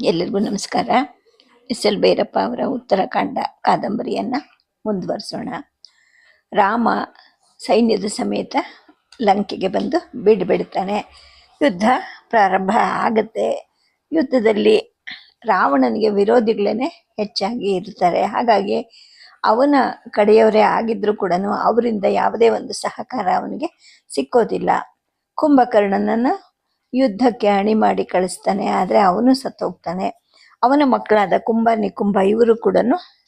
ಎಲ್ಲರಿಗೂ ನಮಸ್ಕಾರ. S L Bhyrappa ಅವರ ಉತ್ತರಾಖಂಡ ಕಾದಂಬರಿಯನ್ನು ಮುಂದುವರಿಸೋಣ. ರಾಮ ಸೈನ್ಯದ ಸಮೇತ ಲಂಕೆಗೆ ಬಂದು ಬಿಡ್ತಾನೆ. ಯುದ್ಧ ಪ್ರಾರಂಭ ಆಗುತ್ತೆ. ಯುದ್ಧದಲ್ಲಿ ರಾವಣನಿಗೆ ವಿರೋಧಿಗಳೇ ಹೆಚ್ಚಾಗಿ ಇರ್ತಾರೆ. ಹಾಗಾಗಿ ಅವನ ಕಡೆಯವರೇ ಆಗಿದ್ರೂ ಕೂಡ ಅವರಿಂದ ಯಾವುದೇ ಒಂದು ಸಹಕಾರ ಅವನಿಗೆ ಸಿಕ್ಕೋದಿಲ್ಲ. ಕುಂಭಕರ್ಣನನ್ನು ಯುದ್ಧಕ್ಕೆ ಅಣಿ ಮಾಡಿ ಕಳಿಸ್ತಾನೆ. ಆದರೆ ಅವನು ಸತ್ತೋಗ್ತಾನೆ. ಅವನ ಮಕ್ಕಳಾದ ಕುಂಭ ನಿಕುಂಭ ಇವರು ಕೂಡ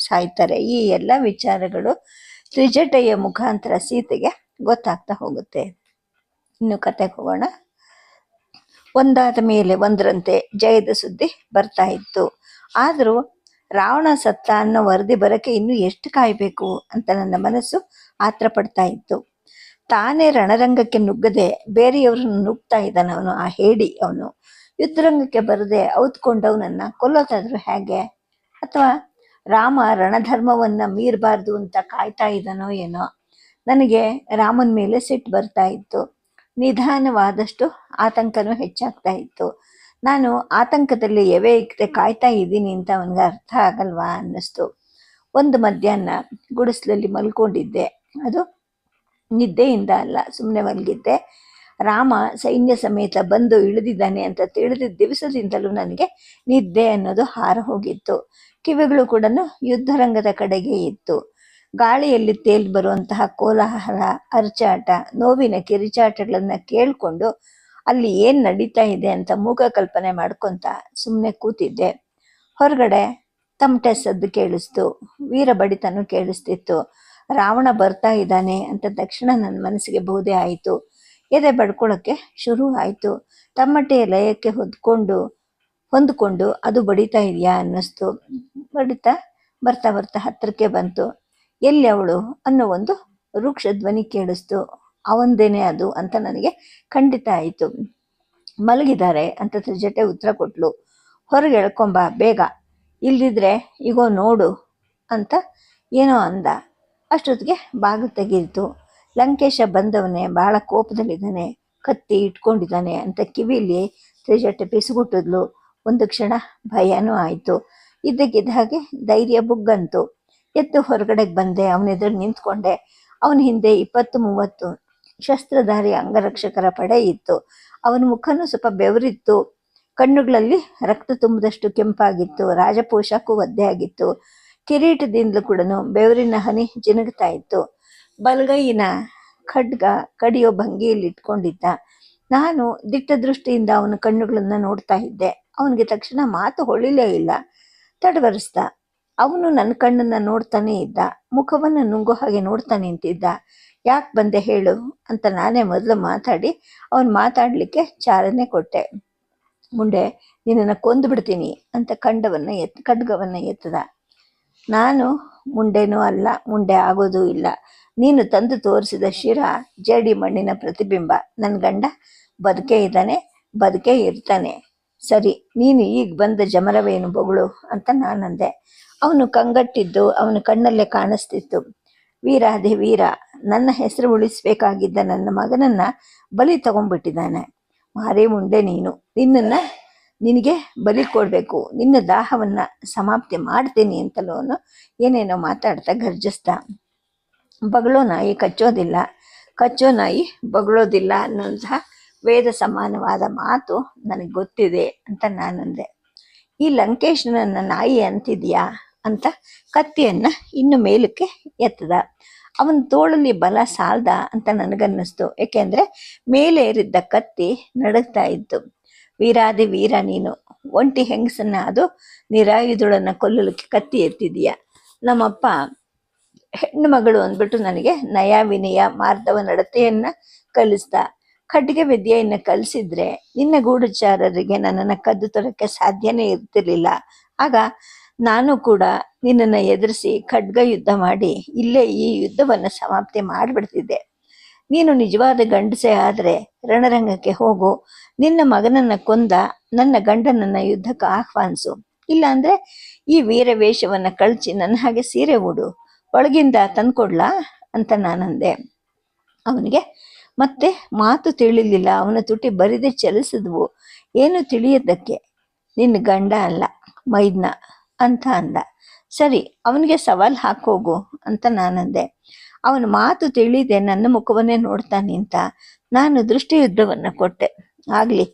ಸಾಯ್ತಾರೆ. ಈ ಎಲ್ಲ ವಿಚಾರಗಳು ತ್ರಿಜಟೆಯ ಮುಖಾಂತರ ಸೀತೆಗೆ ಗೊತ್ತಾಗ್ತಾ ಹೋಗುತ್ತೆ. ಇನ್ನು ಕತೆಗೆ ಹೋಗೋಣ. ಒಂದಾದ ಮೇಲೆ ಒಂದರಂತೆ ಜಯದ ಸುದ್ದಿ ಬರ್ತಾ ಇತ್ತು. ಆದರೂ ರಾವಣ ಸತ್ತ ಅನ್ನೋ ವರದಿ ಬರೋಕ್ಕೆ ಇನ್ನೂ ಎಷ್ಟು ಕಾಯಬೇಕು ಅಂತ ನನ್ನ ಮನಸ್ಸು ಆತ್ರ ಪಡ್ತಾ ಇತ್ತು. ತಾನೇ ರಣರಂಗಕ್ಕೆ ನುಗ್ಗದೆ ಬೇರೆಯವ್ರನ್ನ ನುಗ್ತಾ ಇದ್ದಾನೆ ಅವನು. ಆ ಹೇಡಿ ಅವನು ಯುದ್ಧರಂಗಕ್ಕೆ ಬರದೆ ಔತ್ಕೊಂಡವನನ್ನ ಕೊಲ್ಲೋದಾದ್ರೂ ಹೇಗೆ? ಅಥವಾ ರಾಮ ರಣಧರ್ಮವನ್ನ ಮೀರಬಾರ್ದು ಅಂತ ಕಾಯ್ತಾ ಇದ್ದಾನೋ ಏನೋ. ನನಗೆ ರಾಮನ ಮೇಲೆ ಸಿಟ್ಟು ಬರ್ತಾ ಇತ್ತು. ನಿಧಾನವಾದಷ್ಟು ಆತಂಕನೂ ಹೆಚ್ಚಾಗ್ತಾ ಇತ್ತು. ನಾನು ಆತಂಕದಲ್ಲಿ ಎವೆ ಇಕ್ಕದೆ ಕಾಯ್ತಾ ಇದ್ದೀನಿ ಅಂತ ಅವನಿಗೆ ಅರ್ಥ ಆಗಲ್ವಾ ಅನ್ನಿಸ್ತು. ಒಂದು ಮಧ್ಯಾಹ್ನ ಗುಡಿಸ್ಲಲ್ಲಿ ಮಲ್ಕೊಂಡಿದ್ದೆ. ಅದು ನಿದ್ದೆಯಿಂದ ಅಲ್ಲ, ಸುಮ್ಮನೆ ಮಲಗಿದ್ದೆ. ರಾಮ ಸೈನ್ಯ ಸಮೇತ ಬಂದು ಇಳಿದಿದ್ದಾನೆ ಅಂತ ತಿಳಿದಿದ್ದ ದಿವಸದಿಂದಲೂ ನನಗೆ ನಿದ್ದೆ ಅನ್ನೋದು ಹಾರ ಹೋಗಿತ್ತು. ಕಿವಿಗಳು ಕೂಡ ಯುದ್ಧರಂಗದ ಕಡೆಗೆ ಇತ್ತು. ಗಾಳಿಯಲ್ಲಿ ತೇಲಿ ಬರುವಂತಹ ಕೋಲಾಹಲ, ಅರ್ಚಾಟ, ನೋವಿನ ಕಿರಿಚಾಟಗಳನ್ನು ಕೇಳಿಕೊಂಡು ಅಲ್ಲಿ ಏನು ನಡೀತಾ ಇದೆ ಅಂತ ಮೂಕ ಕಲ್ಪನೆ ಮಾಡ್ಕೊತ ಸುಮ್ಮನೆ ಕೂತಿದ್ದೆ. ಹೊರಗಡೆ ತಮಟೆ ಸದ್ದು ಕೇಳಿಸ್ತು. ವೀರ ಬಡಿತನೂ ಕೇಳಿಸ್ತಿತ್ತು. ರಾವಣ ಬರ್ತಾ ಇದ್ದಾನೆ ಅಂತ ತಕ್ಷಣ ನನ್ನ ಮನಸ್ಸಿಗೆ ಬೋಧೆ ಆಯಿತು. ಎದೆ ಬಡ್ಕೊಳ್ಳೋಕ್ಕೆ ಶುರು ಆಯಿತು. ತಮ್ಮಟೆಯ ಲಯಕ್ಕೆ ಹೊಂದ್ಕೊಂಡು ಅದು ಬಡಿತಾ ಇದೆಯಾ ಅನ್ನಿಸ್ತು. ಬಡಿತಾ ಬರ್ತಾ ಬರ್ತಾ ಹತ್ತಿರಕ್ಕೆ ಬಂತು. ಎಲ್ಲಿ ಅವಳು ಅನ್ನೋ ಒಂದು ರೂಕ್ಷ ಧ್ವನಿ ಕೇಳಿಸ್ತು. ಅವಂದೇನೆ ಅದು ಅಂತ ನನಗೆ ಖಂಡಿತ ಆಯಿತು. ಮಲಗಿದ್ದಾರೆ ಅಂತ ತ್ರಿಜಟೆ ಉತ್ತರ ಕೊಟ್ಲು. ಹೊರಗೆ ಎಳ್ಕೊಂಬ ಬೇಗ, ಇಲ್ದಿದ್ರೆ ಈಗೋ ನೋಡು ಅಂತ ಏನೋ ಅಂದ. ಅಷ್ಟೊತ್ತಿಗೆ ಬಾಗಿಲು ತೆಗೀತು. ಲಂಕೇಶ ಬಂದವನೇ, ಭಾಳ ಕೋಪದಲ್ಲಿದ್ದಾನೆ, ಕತ್ತಿ ಇಟ್ಕೊಂಡಿದ್ದಾನೆ ಅಂತ ಕಿವಿಲಿ ತ್ರಿಜಟೆ ಪಿಸುಗುಟ್ಟಿದ್ಲು. ಒಂದು ಕ್ಷಣ ಭಯನೂ ಆಯಿತು. ಇದ್ದಕ್ಕಿದ್ದ ಹಾಗೆ ಧೈರ್ಯ ಬುಗ್ಗಂತು. ಎದ್ದು ಹೊರಗಡೆಗೆ ಬಂದೆ. ಅವನೆದುರು ನಿಂತ್ಕೊಂಡೆ. ಅವನ ಹಿಂದೆ 20-30 ಶಸ್ತ್ರಧಾರಿ ಅಂಗರಕ್ಷಕರ ಪಡೆ ಇತ್ತು. ಅವನ ಮುಖನೂ ಸ್ವಲ್ಪ ಬೆವರಿತ್ತು. ಕಣ್ಣುಗಳಲ್ಲಿ ರಕ್ತ ತುಂಬಿದಷ್ಟು ಕೆಂಪಾಗಿತ್ತು. ರಾಜಪೋಷಕ್ಕೂ ಒದ್ದೆ ಆಗಿತ್ತು. ಕಿರೀಟದಿಂದಲೂ ಕೂಡ ಬೆವರಿನ ಹನಿ ಜಿನುಗ್ತಾ ಇತ್ತು. ಬಲಗೈಯಿನ ಖಡ್ಗ ಕಡಿಯೋ ಭಂಗಿಯಲ್ಲಿ ಇಟ್ಕೊಂಡಿದ್ದ. ನಾನು ದಿಟ್ಟ ದೃಷ್ಟಿಯಿಂದ ಅವನ ಕಣ್ಣುಗಳನ್ನು ನೋಡ್ತಾ ಇದ್ದೆ. ಅವನಿಗೆ ತಕ್ಷಣ ಮಾತು ಹೊಳಿಲೇ ಇಲ್ಲ. ತಡವರಿಸ್ದ. ಅವನು ನನ್ನ ಕಣ್ಣನ್ನು ನೋಡ್ತಾನೆ ಇದ್ದ. ಮುಖವನ್ನು ನುಂಗೋ ಹಾಗೆ ನೋಡ್ತಾ ನಿಂತಿದ್ದ. ಯಾಕೆ ಬಂದೆ ಹೇಳು ಅಂತ ನಾನೇ ಮೊದಲು ಮಾತಾಡಿ ಅವನು ಮಾತಾಡಲಿಕ್ಕೆ ಚಾಲನೆ ಕೊಟ್ಟೆ. ಮುಂದೆ ನಿನ್ನನ್ನು ಕೊಂದು ಬಿಡ್ತೀನಿ ಅಂತ ಖಡ್ಗವನ್ನು ಎತ್ತದ. ನಾನು ಮುಂಡೆನೂ ಅಲ್ಲ, ಮುಂಡೆ ಆಗೋದೂ ಇಲ್ಲ. ನೀನು ತಂದು ತೋರಿಸಿದ ಶಿರ ಜೇಡಿ ಮಣ್ಣಿನ ಪ್ರತಿಬಿಂಬ. ನನ್ನ ಗಂಡ ಬದುಕೇ ಇದ್ದಾನೆ, ಬದುಕೇ ಇರ್ತಾನೆ. ಸರಿ, ನೀನು ಈಗ ಬಂದ ಜಮರವೇನು ಬೊಗಳು ಅಂತ ನಾನಂದೆ. ಅವನು ಕಂಗಟ್ಟಿದ್ದು ಅವನ ಕಣ್ಣಲ್ಲೇ ಕಾಣಿಸ್ತಿತ್ತು. ವೀರಾಧಿ ವೀರ, ನನ್ನ ಹೆಸರು ಉಳಿಸ್ಬೇಕಾಗಿದ್ದ ನನ್ನ ಮಗನನ್ನ ಬಲಿ ತಗೊಂಡ್ಬಿಟ್ಟಿದ್ದಾನೆ. ಮಾರೇ ಮುಂಡೆ ನೀನು, ನಿನಗೆ ಬಲಿ ಕೊಡಬೇಕು, ನಿನ್ನ ದಾಹವನ್ನು ಸಮಾಪ್ತಿ ಮಾಡ್ತೀನಿ ಅಂತಲೂ ಏನೇನೋ ಮಾತಾಡ್ತಾ ಗರ್ಜಿಸ್ದ. ಬಗಳೋ ನಾಯಿ ಕಚ್ಚೋದಿಲ್ಲ, ಕಚ್ಚೋ ನಾಯಿ ಬಗಳೋದಿಲ್ಲ ಅನ್ನೋಂತಹ ವೇದ ಸಮಾನವಾದ ಮಾತು ನನಗೆ ಗೊತ್ತಿದೆ ಅಂತ ನಾನಂದೆ. ಈ ಲಂಕೇಶನನ್ನ ನಾಯಿ ಅಂತಿದ್ಯಾ ಅಂತ ಕತ್ತಿಯನ್ನು ಇನ್ನು ಮೇಲಕ್ಕೆ ಎತ್ತದ. ಅವನ ತೋಳಲ್ಲಿ ಬಲ ಸಾಲ್ದ ಅಂತ ನನಗನ್ನಿಸ್ತು. ಏಕೆಂದರೆ ಮೇಲೆ ಏರಿದ್ದ ಕತ್ತಿ ನಡುಗ್ತಾ ಇತ್ತು. ವೀರಾದಿ ವೀರ ನೀನು, ಒಂಟಿ ಹೆಂಗಸನ್ನ ಅದು ನಿರಾಯುಧಳನ್ನು ಕೊಲ್ಲಲಿಕ್ಕೆ ಕತ್ತಿ ಎತ್ತಿದೀಯ. ನಮ್ಮಪ್ಪ ಹೆಣ್ಣು ಮಗಳು ಅಂದ್ಬಿಟ್ಟು ನನಗೆ ನಯ ವಿನಯ ಮಾರ್ಧವ ನಡತೆಯನ್ನು ಕಲಿಸ್ದ. ಖಡ್ಗೆ ವಿದ್ಯೆಯನ್ನು ಕಲಿಸಿದ್ರೆ ನಿನ್ನ ಗೂಢಚಾರರಿಗೆ ನನ್ನನ್ನು ಕದ್ದು ತರೋಕ್ಕೆ ಸಾಧ್ಯನೇ ಇರ್ತಿರ್ಲಿಲ್ಲ. ಆಗ ನಾನು ಕೂಡ ನಿನ್ನನ್ನು ಎದುರಿಸಿ ಖಡ್ಗ ಯುದ್ಧ ಮಾಡಿ ಇಲ್ಲೇ ಈ ಯುದ್ಧವನ್ನು ಸಮಾಪ್ತಿ ಮಾಡಿಬಿಡ್ತಿದ್ದೆ. ನೀನು ನಿಜವಾದ ಗಂಡಸೆ ಆದರೆ ರಣರಂಗಕ್ಕೆ ಹೋಗು, ನಿನ್ನ ಮಗನನ್ನು ಕೊಂದ ನನ್ನ ಗಂಡನನ್ನು ಯುದ್ಧಕ್ಕೆ ಆಹ್ವಾನಿಸು. ಇಲ್ಲಾಂದರೆ ಈ ವೀರವೇಷವನ್ನು ಕಳಚಿ ನನ್ನ ಹಾಗೆ ಸೀರೆ ಉಡು, ಒಳಗಿಂದ ತಂದ್ಕೊಡ್ಲಾ ಅಂತ ನಾನಂದೆ. ಅವನಿಗೆ ಮತ್ತೆ ಮಾತು ತಿಳಿಲಿಲ್ಲ. ಅವನ ತುಟಿ ಬರಿದೆ ಚಲಿಸಿದ್ವು, ಏನು ತಿಳಿಯೋದಕ್ಕೆ. ನಿನ್ನ ಗಂಡ ಅಲ್ಲ ಮೈದ್ನ ಅಂತ ಅಂದ. ಸರಿ, ಅವನಿಗೆ ಸವಾಲ್ ಹಾಕೋಗು ಅಂತ ನಾನಂದೆ. ಅವನ ಮಾತು ತಿಳಿದೆ ನನ್ನ ಮುಖವನ್ನೇ ನೋಡ್ತಾ ನಿಂತ. ನಾನು ದೃಷ್ಟಿಯುದ್ಧವನ್ನು ಕೊಟ್ಟೆ. ಆಗ್ಲಿ,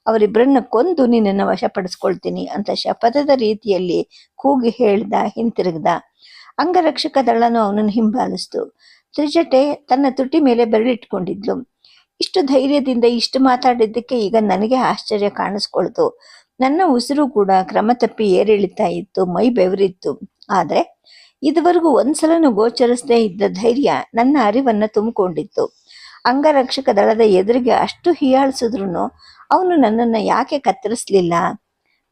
ಅವರಿಬ್ಬರನ್ನ ಕೊಂದು ನಿನ್ನನ್ನು ವಶಪಡಿಸ್ಕೊಳ್ತೀನಿ ಅಂತ ಶಪಥದ ರೀತಿಯಲ್ಲಿ ಕೂಗಿ ಹೇಳ್ದ. ಹಿಂತಿರುಗ್ದ. ಅಂಗರಕ್ಷಕ ದಳನು ಅವನನ್ನು ಹಿಂಬಾಲಿಸ್ತು. ತ್ರಿಜಟೆ ತನ್ನ ತುಟಿ ಮೇಲೆ ಬೆರಳಿಟ್ಕೊಂಡಿದ್ಲು. ಇಷ್ಟು ಧೈರ್ಯದಿಂದ ಇಷ್ಟು ಮಾತಾಡಿದ್ದಕ್ಕೆ ಈಗ ನನಗೆ ಆಶ್ಚರ್ಯ ಕಾಣಿಸ್ಕೊಳ್ತು. ನನ್ನ ಉಸಿರು ಕೂಡ ಕ್ರಮ ತಪ್ಪಿ ಏರಿಳಿತಾ ಇತ್ತು, ಮೈ ಬೆವರಿತ್ತು. ಆದ್ರೆ ಇದುವರೆಗೂ ಒಂದ್ಸಲನೂ ಗೋಚರಿಸದೇ ಇದ್ದ ಧೈರ್ಯ ನನ್ನ ಅರಿವನ್ನ ತುಂಬಿಕೊಂಡಿತ್ತು. ಅಂಗರಕ್ಷಕ ದಳದ ಎದುರಿಗೆ ಅಷ್ಟು ಹೀಯಾಳಿಸಿದ್ರು ಅವನು ನನ್ನನ್ನು ಯಾಕೆ ಕತ್ತರಿಸ್ಲಿಲ್ಲ?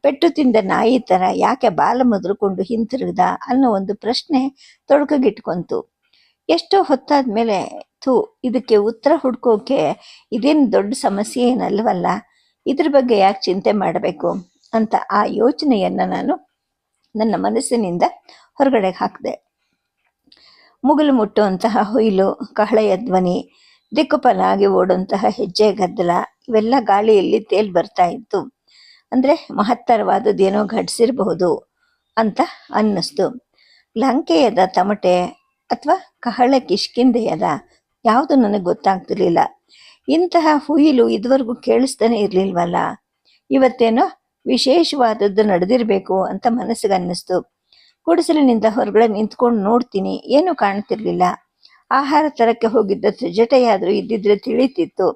ಪೆಟ್ಟು ತಿಂದ ನಾಯಿ ತರ ಯಾಕೆ ಬಾಲ ಮುದ್ರಕೊಂಡು ಹಿಂತಿರುಗ್ದ ಅನ್ನೋ ಒಂದು ಪ್ರಶ್ನೆ ತೊಡಕಿಗಿಟ್ಕೊಂತು. ಎಷ್ಟೋ ಹೊತ್ತಾದ್ಮೇಲೆ ಇದಕ್ಕೆ ಉತ್ತರ ಹುಡ್ಕೋಕೆ ಇದೇನು ದೊಡ್ಡ ಸಮಸ್ಯೆ ಏನಲ್ವಲ್ಲ, ಇದ್ರ ಬಗ್ಗೆ ಯಾಕೆ ಚಿಂತೆ ಮಾಡಬೇಕು ಅಂತ ಆ ಯೋಚನೆಯನ್ನ ನಾನು ನನ್ನ ಮನಸ್ಸಿನಿಂದ ಹೊರಗಡೆ ಹಾಕಿದೆ. ಮುಗಿಲು ಮುಟ್ಟುವಂತಹ ಹುಯಿಲು, ಕಹಳೆಯ ಧ್ವನಿ, ದಿಕ್ಕುಪಲಾಗಿ ಓಡುವಂತಹ ಹೆಜ್ಜೆ ಗದ್ದಲ ಇವೆಲ್ಲ ಗಾಳಿಯಲ್ಲಿ ತೇಲ್ ಬರ್ತಾ ಇತ್ತು. ಅಂದ್ರೆ ಮಹತ್ತರವಾದದ್ದೇನೋ ಘಟಿಸಿರಬಹುದು ಅಂತ ಅನ್ನಿಸ್ತು. ಲಂಕೆಯದ ತಮಟೆ ಅಥವಾ ಕಹಳೆ ಕಿಷ್ಕಿಂದೆಯದ ಯಾವುದು ನನಗೆ ಗೊತ್ತಾಗ್ತಿರ್ಲಿಲ್ಲ. ಇಂತಹ ಹುಯಿಲು ಇದುವರೆಗೂ ಕೇಳಿಸ್ತಾನೆ ಇರ್ಲಿಲ್ವಲ್ಲ. ಇವತ್ತೇನೋ ವಿಶೇಷವಾದದ್ದು ನಡೆದಿರ್ಬೇಕು ಅಂತ ಮನಸ್ಸಿಗೆ ಅನ್ನಿಸ್ತು. ಗುಡಿಸಲಿನಿಂದ ಹೊರಗಡೆ ನಿಂತ್ಕೊಂಡು ನೋಡ್ತೀನಿ, ಏನೂ ಕಾಣ್ತಿರ್ಲಿಲ್ಲ. ಆಹಾರ ತರಕ್ಕೆ ಹೋಗಿದ್ದ ತ್ರಿಜಟೆಯಾದ್ರೂ ಇದ್ದಿದ್ರೆ ತಿಳಿತಿತ್ತು.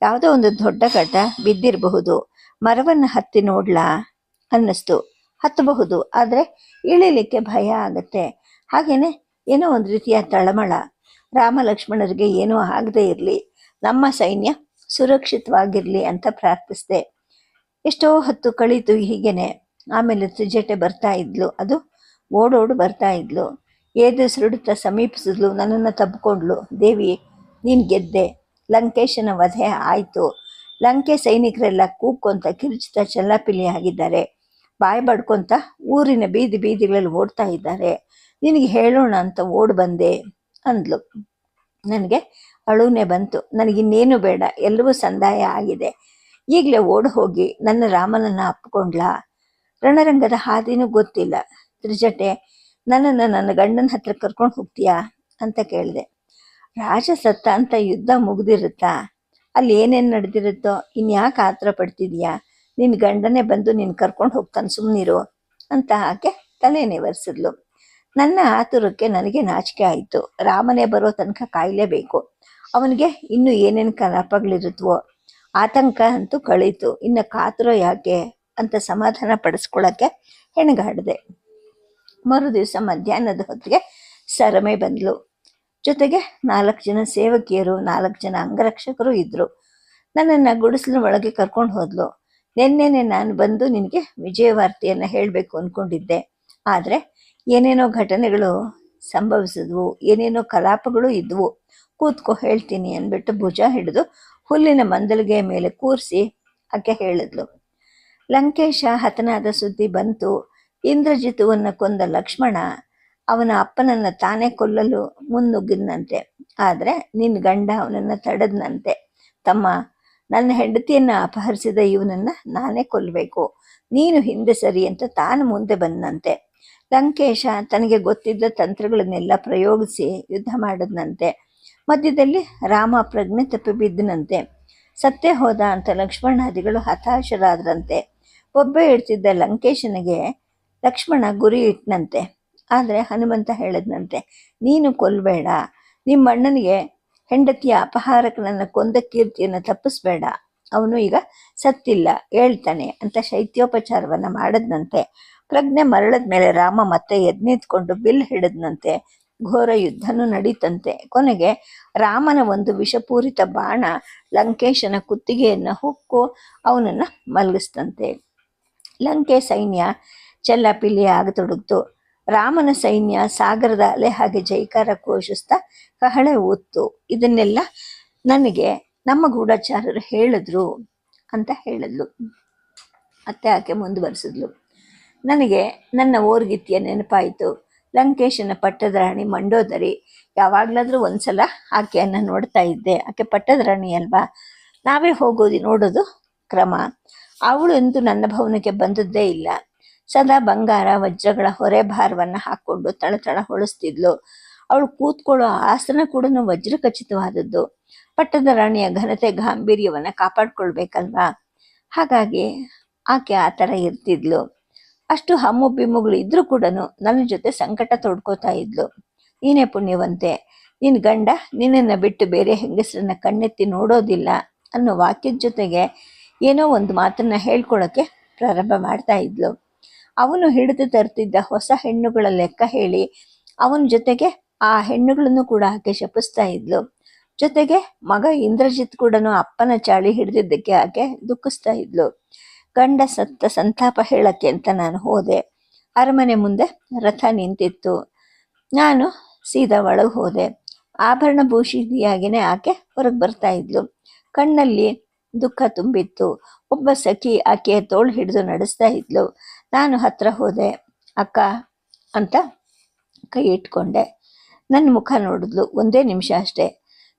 ಯಾವುದೋ ಒಂದು ದೊಡ್ಡ ಘಟ ಬಿದ್ದಿರಬಹುದು. ಮರವನ್ನು ಹತ್ತಿ ನೋಡ್ಲಾ ಅನ್ನಿಸ್ತು. ಹತ್ತಬಹುದು, ಆದ್ರೆ ಇಳಿಲಿಕ್ಕೆ ಭಯ ಆಗತ್ತೆ. ಹಾಗೇನೆ ಏನೋ ಒಂದು ರೀತಿಯ ತಳಮಳ. ರಾಮ ಲಕ್ಷ್ಮಣರಿಗೆ ಏನೂ ಆಗದೆ ಇರಲಿ, ನಮ್ಮ ಸೈನ್ಯ ಸುರಕ್ಷಿತವಾಗಿರ್ಲಿ ಅಂತ ಪ್ರಾರ್ಥಿಸಿದೆ. ಎಷ್ಟೋ ಹೊತ್ತು ಕಳೀತು ಹೀಗೇನೆ. ಆಮೇಲೆ ತ್ರಿಜಟೆ ಬರ್ತಾ ಇದ್ಲು. ಅದು ಓಡೋಡು ಬರ್ತಾ ಇದ್ಲು. ಏದು ಸುರುಡುತ್ತಾ ಸಮೀಪಿಸಿದ್ಲು. ನನ್ನನ್ನು ತಬ್ಕೊಂಡ್ಲು. ದೇವಿ, ನೀನು ಗೆದ್ದೆ, ಲಂಕೇಶನ ವಧೆ ಆಯಿತು. ಲಂಕೆ ಸೈನಿಕರೆಲ್ಲ ಕೂಕ್ಕೊಂತ ಕಿರುಚುತ್ತಾ ಚಲ್ಲಾಪಿಲ್ಲಿ ಆಗಿದ್ದಾರೆ. ಬಾಯಿ ಬಡ್ಕೊಂತ ಊರಿನ ಬೀದಿ ಬೀದಿಗಳಲ್ಲಿ ಓಡ್ತಾ ಇದ್ದಾರೆ. ನಿನಗೆ ಹೇಳೋಣ ಅಂತ ಓಡ್ ಬಂದೆ ಅಂದ್ಲು. ನನಗೆ ಅಳುನೇ ಬಂತು. ನನಗಿನ್ನೇನು ಬೇಡ, ಎಲ್ಲವೂ ಸಂದಾಯ ಆಗಿದೆ. ಈಗಲೇ ಓಡ್ ಹೋಗಿ ನನ್ನ ರಾಮನನ್ನ ಅಪ್ಪಿಕೊಂಡ್ಲಾ? ರಣರಂಗದ ಹಾದಿನೂ ಗೊತ್ತಿಲ್ಲ. ತ್ರಿಜಟೆ, ನನ್ನನ್ನು ನನ್ನ ಗಂಡನ ಹತ್ರ ಕರ್ಕೊಂಡು ಹೋಗ್ತೀಯಾ ಅಂತ ಕೇಳಿದೆ. ರಾಜ ಸತ್ತ ಅಂತ ಯುದ್ಧ ಮುಗ್ದಿರುತ್ತಾ? ಅಲ್ಲಿ ಏನೇನು ನಡೆದಿರುತ್ತೋ ಇನ್ಯಾಕೆ ಆತರ ಪಡ್ತಿದ್ಯಾ? ನಿನ್ನ ಗಂಡನೇ ಬಂದು ನೀನು ಕರ್ಕೊಂಡು ಹೋಗ್ತಾನೆ, ಸುಮ್ಮನಿರು ಅಂತ ಆಕೆ ತಲೆ ನೇವರಿಸಿದ್ಲು. ನನ್ನ ಆತುರಕ್ಕೆ ನನಗೆ ನಾಚಿಕೆ ಆಯಿತು. ರಾಮನೇ ಬರೋ ತನಕ ಕಾಯಲೇಬೇಕು. ಅವನಿಗೆ ಇನ್ನೂ ಏನೇನು ಕಲಾಪಗಳಿರುತ್ತವೋ. ಆತಂಕ ಅಂತೂ ಕಳೀತು. ಇನ್ನು ಕಾತುರ ಯಾಕೆ ಅಂತ ಸಮಾಧಾನ ಪಡಿಸ್ಕೊಳಕ್ಕೆ ಹೆಣಗಾಡಿದೆ. ಮರು ದಿವಸ ಮಧ್ಯಾಹ್ನದ ಹೊತ್ತಿಗೆ ಸರಮೆ ಬಂದ್ಲು. ಜೊತೆಗೆ 4 ಜನ ಸೇವಕಿಯರು, 4 ಜನ ಅಂಗರಕ್ಷಕರು ಇದ್ರು. ನನ್ನನ್ನು ಗುಡಿಸಲಿನ ಒಳಗೆ ಕರ್ಕೊಂಡು ಹೋದ್ಲು. ನೆನ್ನೆನೆ ನಾನು ಬಂದು ನಿನಗೆ ವಿಜಯವಾರ್ತೆಯನ್ನು ಹೇಳಬೇಕು ಅಂದ್ಕೊಂಡಿದ್ದೆ. ಆದರೆ ಏನೇನೋ ಘಟನೆಗಳು ಸಂಭವಿಸಿದ್ವು, ಏನೇನೋ ಕಲಾಪಗಳು ಇದ್ವು. ಕೂತ್ಕೋ, ಹೇಳ್ತೀನಿ ಅಂದ್ಬಿಟ್ಟು ಭುಜ ಹಿಡಿದು ಹುಲ್ಲಿನ ಮಂದಲಿಗೆ ಮೇಲೆ ಕೂರಿಸಿ ಆಕೆ ಹೇಳಿದ್ಲು. ಲಂಕೇಶ ಹತನಾದ ಸುದ್ದಿ ಬಂತು. ಇಂದ್ರಜಿತುವನ್ನು ಕೊಂದ ಲಕ್ಷ್ಮಣ ಅವನ ಅಪ್ಪನನ್ನು ತಾನೇ ಕೊಲ್ಲಲು ಮುನ್ನುಗ್ಗಿದ್ನಂತೆ. ಆದರೆ ನಿನ್ನ ಗಂಡ ಅವನನ್ನು ತಡೆದ್ನಂತೆ. ತಮ್ಮ, ನನ್ನ ಹೆಂಡತಿಯನ್ನು ಅಪಹರಿಸಿದ ಇವನನ್ನು ನಾನೇ ಕೊಲ್ಲಬೇಕು, ನೀನು ಹಿಂದೆ ಸರಿ ಅಂತ ತಾನು ಮುಂದೆ ಬಂದಂತೆ. ಲಂಕೇಶ ತನಗೆ ಗೊತ್ತಿದ್ದ ತಂತ್ರಗಳನ್ನೆಲ್ಲ ಪ್ರಯೋಗಿಸಿ ಯುದ್ಧ ಮಾಡಿದ್ನಂತೆ. ಮಧ್ಯದಲ್ಲಿ ರಾಮ ಪ್ರಜ್ಞೆ ತಪ್ಪಿ ಬಿದ್ದನಂತೆ. ಸತ್ತೇ ಹೋದ ಅಂತ ಲಕ್ಷ್ಮಣಾದಿಗಳು ಹತಾಶರಾದ್ರಂತೆ. ಒಬ್ಬೆ ಇಡ್ತಿದ್ದ ಲಂಕೇಶನಿಗೆ ಲಕ್ಷ್ಮಣ ಗುರಿ ಇಟ್ಟನಂತೆ. ಆದರೆ ಹನುಮಂತ ಹೇಳಿದ್ನಂತೆ, ನೀನು ಕೊಲ್ಲಬೇಡ, ನಿಮ್ಮ ಅಣ್ಣನಿಗೆ ಹೆಂಡತಿಯ ಅಪಹಾರಕನನ್ನು ಕೊಂದ ಕೀರ್ತಿಯನ್ನು ತಪ್ಪಿಸ್ಬೇಡ, ಅವನು ಈಗ ಸತ್ತಿಲ್ಲ, ಹೇಳ್ತಾನೆ ಅಂತ ಶೈತ್ಯೋಪಚಾರವನ್ನು ಮಾಡಿದ್ನಂತೆ. ಪ್ರಜ್ಞೆ ಮರಳದ ಮೇಲೆ ರಾಮ ಮತ್ತೆ ಎದ್ನಿತ್ಕೊಂಡು ಬಿಲ್ ಹಿಡಿದ್ನಂತೆ. ಘೋರ ಯುದ್ಧನೂ ನಡೀತಂತೆ. ಕೊನೆಗೆ ರಾಮನ ಒಂದು ವಿಷಪೂರಿತ ಬಾಣ ಲಂಕೇಶನ ಕುತ್ತಿಗೆಯನ್ನು ಹೊಕ್ಕು ಅವನನ್ನು ಮಲಗಿಸ್ತಂತೆ. ಲಂಕೆ ಸೈನ್ಯ ಚೆಲ್ಲಾಪಿಲ್ಲಿ ಆಗತೊಡಗ್ತು. ರಾಮನ ಸೈನ್ಯ ಸಾಗರದ ಅಲೆ ಹಾಗೆ ಜೈಕಾರ ಘೋಷಿಸ್ತಾ ಕಹಳೆ ಊತ್ತು. ಇದನ್ನೆಲ್ಲ ನನಗೆ ನಮ್ಮ ಗೂಢಚಾರರು ಹೇಳಿದ್ರು ಅಂತ ಹೇಳಿದ್ಲು. ಮತ್ತೆ ಆಕೆ ಮುಂದುವರಿಸಿದ್ಲು. ನನಗೆ ನನ್ನ ಓರ್ಗಿತ್ತಿಯ ನೆನಪಾಯಿತು. ಲಂಕೇಶನ ಪಟ್ಟದ ರಾಣಿ ಮಂಡೋದರಿ. ಯಾವಾಗಲಾದರೂ ಒಂದ್ಸಲ ಆಕೆಯನ್ನು ನೋಡ್ತಾ ಇದ್ದೆ. ಆಕೆ ಪಟ್ಟದ ರಾಣಿ ಅಲ್ವಾ, ನಾವೇ ಹೋಗೋದು ನೋಡೋದು ಕ್ರಮ. ಅವಳು ಎಂದು ನನ್ನ ಭವನಕ್ಕೆ ಬಂದದ್ದೇ ಇಲ್ಲ. ಸದಾ ಬಂಗಾರ ವಜ್ರಗಳ ಹೊರೆ ಭಾರವನ್ನು ಹಾಕೊಂಡು ತಳತಳ ಹೊಳಿಸ್ತಿದ್ಲು. ಅವಳು ಕೂತ್ಕೊಳ್ಳೋ ಆಸನ ಕೂಡ ವಜ್ರ ಖಚಿತವಾದದ್ದು. ಪಟ್ಟದ ರಾಣಿಯ ಘನತೆ ಗಾಂಭೀರ್ಯವನ್ನ ಕಾಪಾಡ್ಕೊಳ್ಬೇಕಲ್ವಾ, ಹಾಗಾಗಿ ಆಕೆ ಆ ಥರ ಇರ್ತಿದ್ಲು. ಅಷ್ಟು ಹಮ್ಮು ಬಿಮ್ಮುಗಳು ಇದ್ರೂ ಕೂಡ ನನ್ನ ಜೊತೆ ಸಂಕಟ ತೊಡ್ಕೋತಾ ಇದ್ಲು. ನೀನೇ ಪುಣ್ಯವಂತೆ, ನಿನ್ನ ಗಂಡ ನಿನ್ನನ್ನು ಬಿಟ್ಟು ಬೇರೆ ಹೆಂಗಸರನ್ನ ಕಣ್ಣೆತ್ತಿ ನೋಡೋದಿಲ್ಲ ಅನ್ನೋ ವಾಕ್ಯದ ಜೊತೆಗೆ ಏನೋ ಒಂದು ಮಾತನ್ನ ಹೇಳ್ಕೊಳಕ್ಕೆ ಪ್ರಾರಂಭ ಮಾಡ್ತಾ ಇದ್ಲು. ಅವನು ಹಿಡಿದು ತರ್ತಿದ್ದ ಹೊಸ ಹೆಣ್ಣುಗಳ ಲೆಕ್ಕ ಹೇಳಿ ಅವನ ಜೊತೆಗೆ ಆ ಹೆಣ್ಣುಗಳನ್ನು ಕೂಡ ಆಕೆ ಶಪಿಸ್ತಾ ಇದ್ಲು. ಜೊತೆಗೆ ಮಗ ಇಂದ್ರಜಿತ್ ಕೂಡ ಅಪ್ಪನ ಚಾಳಿ ಹಿಡಿದಿದ್ದಕ್ಕೆ ಆಕೆ ದುಃಖಿಸ್ತಾ ಇದ್ಲು. ಗಂಡ ಸತ್ತ ಸಂತಾಪ ಹೇಳಕ್ಕೆ ಅಂತ ನಾನು ಹೋದೆ. ಅರಮನೆ ಮುಂದೆ ರಥ ನಿಂತಿತ್ತು. ನಾನು ಸೀದಾ ಒಳಗೆ ಹೋದೆ. ಆಭರಣ ಭೂಷಿತಿಯಾಗಿನೇ ಆಕೆ ಹೊರಗೆ ಬರ್ತಾ ಇದ್ಲು. ಕಣ್ಣಲ್ಲಿ ದುಃಖ ತುಂಬಿತ್ತು. ಒಬ್ಬ ಸಖಿ ಆಕೆಯ ತೋಳು ಹಿಡಿದು ನಡೆಸ್ತಾ ಇದ್ಲು. ನಾನು ಹತ್ರ ಹೋದೆ. ಅಕ್ಕ ಅಂತ ಕೈ ಇಟ್ಕೊಂಡೆ. ನನ್ನ ಮುಖ ನೋಡಿದ್ಲು. ಒಂದೇ ನಿಮಿಷ ಅಷ್ಟೇ.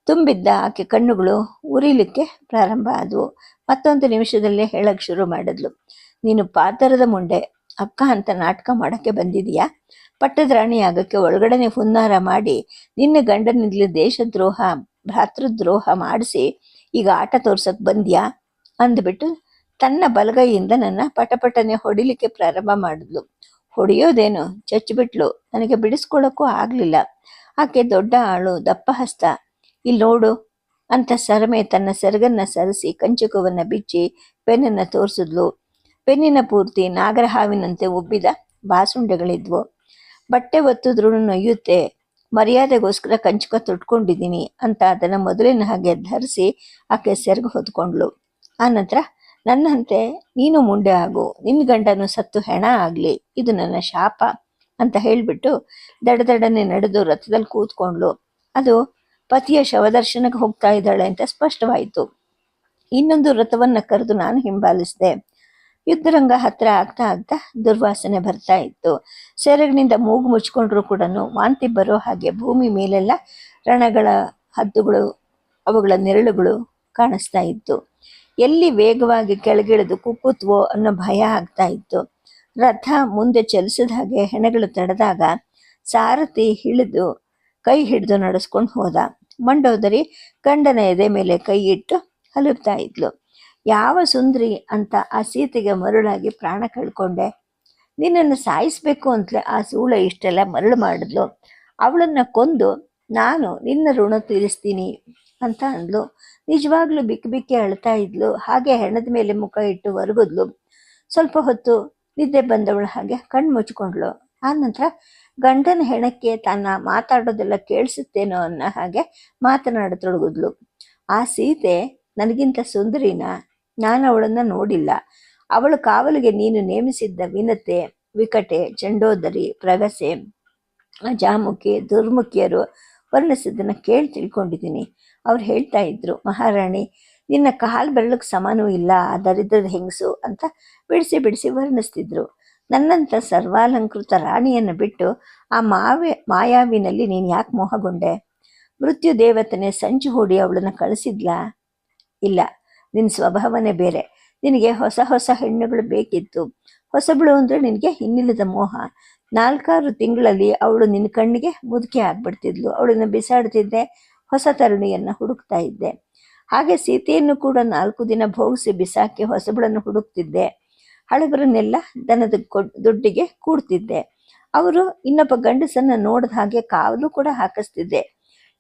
ತುಂಬಿದ್ದ ಆಕೆ ಕಣ್ಣುಗಳು ಉರಿಲಿಕ್ಕೆ ಪ್ರಾರಂಭ ಆದವು. ಮತ್ತೊಂದು ನಿಮಿಷದಲ್ಲೇ ಹೇಳಕ್ ಶುರು ಮಾಡಿದ್ಲು. ನೀನು ಪಾತರದ ಮುಂಡೆ ಅಕ್ಕ ಅಂತ ನಾಟಕ ಮಾಡಕ್ಕೆ ಬಂದಿದೀಯಾ? ಪಟ್ಟದ ರಾಣಿ ಆಗಕ್ಕೆ ಒಳಗಡೆನೆ ಹುನ್ನಾರ ಮಾಡಿ ನಿನ್ನ ಗಂಡನಿಂದಲೇ ದೇಶದ್ರೋಹ ಭ್ರಾತೃದ್ರೋಹ ಮಾಡಿಸಿ ಈಗ ಆಟ ತೋರ್ಸಕ್ ಬಂದ್ಯಾ ಅಂದ್ಬಿಟ್ಟು ತನ್ನ ಬಲಗೈಯಿಂದ ನನ್ನ ಪಟಪಟನೆ ಹೊಡಿಲಿಕ್ಕೆ ಪ್ರಾರಂಭ ಮಾಡಿದ್ಲು. ಹೊಡೆಯೋದೇನು ಚಚ್ಚಿಬಿಟ್ಲು. ನನಗೆ ಬಿಡಿಸ್ಕೊಳ್ಳೋಕ್ಕೂ ಆಗ್ಲಿಲ್ಲ. ಆಕೆ ದೊಡ್ಡ ಆಳು, ದಪ್ಪ ಹಸ್ತ. ಇಲ್ಲಿ ನೋಡು ಅಂತ ಸರಮೆ ತನ್ನ ಸೆರಗನ್ನ ಸರಿಸಿ ಕಂಚುಕವನ್ನ ಬಿಚ್ಚಿ ಪೆನ್ನನ್ನು ತೋರಿಸಿದ್ಲು. ಪೆನ್ನಿನ ಪೂರ್ತಿ ನಾಗರ ಹಾವಿನಂತೆ ಉಬ್ಬಿದ ಬಾಸುಂಡೆಗಳಿದ್ವು. ಬಟ್ಟೆ ಒತ್ತಿದ್ರೂ ನೊಯ್ಯುತ್ತೆ. ಮರ್ಯಾದೆಗೋಸ್ಕರ ಕಂಚುಕ ತೊಟ್ಕೊಂಡಿದ್ದೀನಿ ಅಂತ ಅದನ್ನು ಮೊದಲಿನ ಹಾಗೆ ಧರಿಸಿ ಆಕೆ ಸೆರಗು ಹೊತ್ಕೊಂಡ್ಲು. ಆನಂತರ ನನ್ನಂತೆ ನೀನು ಮುಂಡೆ ಆಗು, ನಿನ್ನ ಗಂಡನು ಸತ್ತು ಹೆಣ ಆಗ್ಲಿ, ಇದು ನನ್ನ ಶಾಪ ಅಂತ ಹೇಳ್ಬಿಟ್ಟು ದಡದಡನೆ ನಡೆದು ರಥದಲ್ಲಿ ಕೂತ್ಕೊಂಡ್ಲು. ಅದು ಪತಿಯ ಶವದರ್ಶನಕ್ಕೆ ಹೋಗ್ತಾ ಇದ್ದಾಳೆ ಅಂತ ಸ್ಪಷ್ಟವಾಯಿತು. ಇನ್ನೊಂದು ರಥವನ್ನ ಕರೆದು ನಾನು ಹಿಂಬಾಲಿಸಿದೆ. ಯುದ್ಧರಂಗ ಹತ್ರ ಆಗ್ತಾ ಆಗ್ತಾ ದುರ್ವಾಸನೆ ಬರ್ತಾ ಇತ್ತು. ಸೆರಗಿನಿಂದ ಮೂಗು ಮುಚ್ಕೊಂಡ್ರು ಕೂಡ ವಾಂತಿ ಬರೋ ಹಾಗೆ ಭೂಮಿ ಮೇಲೆಲ್ಲ ರಣಗಳ ಹದ್ದುಗಳು, ಅವುಗಳ ನೆರಳುಗಳು ಕಾಣಿಸ್ತಾ ಇತ್ತು. ಎಲ್ಲಿ ವೇಗವಾಗಿ ಕೆಳಗಿಳಿದು ಕುಕ್ಕುತ್ವೋ ಅನ್ನೋ ಭಯ ಆಗ್ತಾ ಇತ್ತು. ರಥ ಮುಂದೆ ಚಲಿಸಿದ ಹಾಗೆ ಹೆಣಗಳು ತಡೆದಾಗ ಸಾರಥಿ ಕೈ ಹಿಡಿದು ನಡೆಸ್ಕೊಂಡು ಹೋದ. ಮಂಡೋದರಿ ಗಂಡನ ಎದೆ ಮೇಲೆ ಕೈ ಇಟ್ಟು ಹಲುಬ್ತಾ ಇದ್ಲು. ಯಾವ ಸುಂದರಿ ಅಂತ ಆ ಸೀತೆಗೆ ಮರುಳಾಗಿ ಪ್ರಾಣ ಕಳ್ಕೊಂಡೆ. ನಿನ್ನನ್ನು ಸಾಯಿಸ್ಬೇಕು ಅಂತಲೇ ಆ ಸೂಳ ಇಷ್ಟೆಲ್ಲ ಮರಳು ಮಾಡಿದ್ಲು. ಅವಳನ್ನ ಕೊಂದು ನಾನು ನಿನ್ನ ಋಣ ತೀರಿಸ್ತೀನಿ ಅಂತ ಅಂದ್ಲು. ನಿಜವಾಗ್ಲೂ ಬಿಕ್ಕಿ ಅಳ್ತಾ ಇದ್ಲು. ಹಾಗೆ ಹೆಣದ ಮೇಲೆ ಮುಖ ಇಟ್ಟು ಒರಗಿದ್ಲು. ಸ್ವಲ್ಪ ಹೊತ್ತು ನಿದ್ದೆ ಬಂದವಳ ಹಾಗೆ ಕಣ್ಣು ಮುಚ್ಕೊಂಡ್ಲು. ಆನಂತರ ಗಂಡನ ಹೆಣಕ್ಕೆ ತನ್ನ ಮಾತಾಡೋದೆಲ್ಲ ಕೇಳಿಸುತ್ತೇನೋ ಅನ್ನೋ ಹಾಗೆ ಮಾತನಾಡತೊಡಗಿದ್ಲು. ಆ ಸೀತೆ ನನಗಿಂತ ಸುಂದರಿನ? ನಾನು ಅವಳನ್ನ ನೋಡಿಲ್ಲ. ಅವಳ ಕಾವಲಿಗೆ ನೀನು ನೇಮಿಸಿದ್ದ ವಿನತೆ, ವಿಕಟೆ, ಚಂಡೋದರಿ, ಪ್ರಗಸೆ, ಅಜಾಮುಖಿ, ದುರ್ಮುಖಿಯರು ವರ್ಣಿಸಿದ್ದನ್ನು ಕೇಳಿ ತಿಳ್ಕೊಂಡಿದ್ದೀನಿ. ಅವ್ರು ಹೇಳ್ತಾ ಇದ್ರು, ಮಹಾರಾಣಿ ನಿನ್ನ ಕಾಲು ಬೆರಳಕ್ಕೆ ಸಮಾನವೂ ಇಲ್ಲ ಆ ದರಿದ್ರದ ಹೆಂಗಸು ಅಂತ ಬಿಡಿಸಿ ಬಿಡಿಸಿ ವರ್ಣಿಸ್ತಿದ್ರು. ನನ್ನಂಥ ಸರ್ವಾಲಂಕೃತ ರಾಣಿಯನ್ನು ಬಿಟ್ಟು ಆ ಮಾಯಾವಿನಲ್ಲಿ ನೀನು ಯಾಕೆ ಮೋಹಗೊಂಡೆ? ಮೃತ್ಯು ದೇವತನೇ ಸಂಚು ಹೂಡಿ ಅವಳನ್ನು ಕಳಿಸಿದ್ಲಾ? ಇಲ್ಲ, ನಿನ್ನ ಸ್ವಭಾವನೇ ಬೇರೆ. ನಿನಗೆ ಹೊಸ ಹೊಸ ಹೆಣ್ಣುಗಳು ಬೇಕಿತ್ತು. ಹೊಸಬಳು ಅಂದರೆ ನಿನಗೆ ಇನ್ನಿಲ್ಲದ ಮೋಹ. 4-6 ತಿಂಗಳಲ್ಲಿ ಅವಳು ನಿನ್ನ ಕಣ್ಣಿಗೆ ಮುದುಕೆ ಆಗ್ಬಿಡ್ತಿದ್ಲು. ಅವಳನ್ನು ಬಿಸಾಡ್ತಿದ್ದೆ, ಹೊಸ ತರುಣಿಯನ್ನು ಹುಡುಕ್ತಾ ಇದ್ದೆ. ಹಾಗೆ ಸೀತೆಯನ್ನು ಕೂಡ 4 ದಿನ ಭೋಗಿಸಿ ಬಿಸಾಕಿ ಹೊಸಬಳನ್ನು ಹುಡುಕ್ತಿದ್ದೆ. ಹಳಬರನ್ನೆಲ್ಲ ದನದ ದುಡ್ಡಿಗೆ ಕೂಡ್ತಿದ್ದೆ. ಅವರು ಇನ್ನೊಬ್ಬ ಗಂಡಸನ್ನ ನೋಡಿದ ಹಾಗೆ ಕಾವಲು ಕೂಡ ಹಾಕಿಸ್ತಿದ್ದೆ.